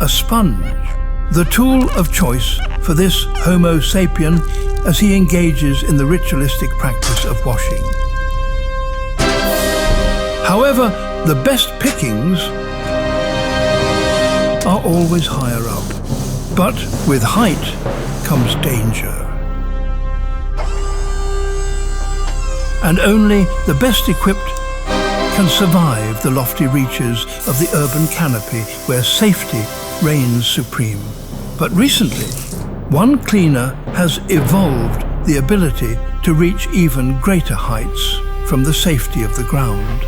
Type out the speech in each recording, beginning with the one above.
a sponge, the tool of choice for this Homo sapien as he engages in the ritualistic practice of washing. However, the best pickings are always higher up, but with height comes danger. And only the best equipped can survive the lofty reaches of the urban canopy where safety reigns supreme. But recently, one cleaner has evolved the ability to reach even greater heights from the safety of the ground.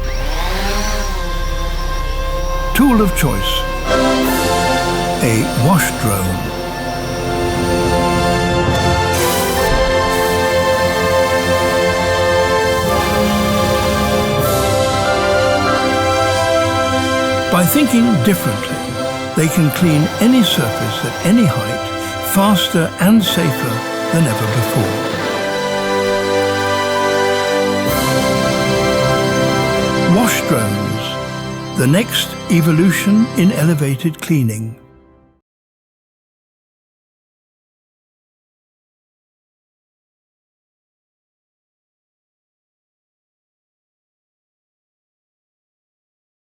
Tool of choice, a wash drone. By thinking differently, they can clean any surface at any height faster and safer than ever before. Wash drones, the next evolution in elevated cleaning.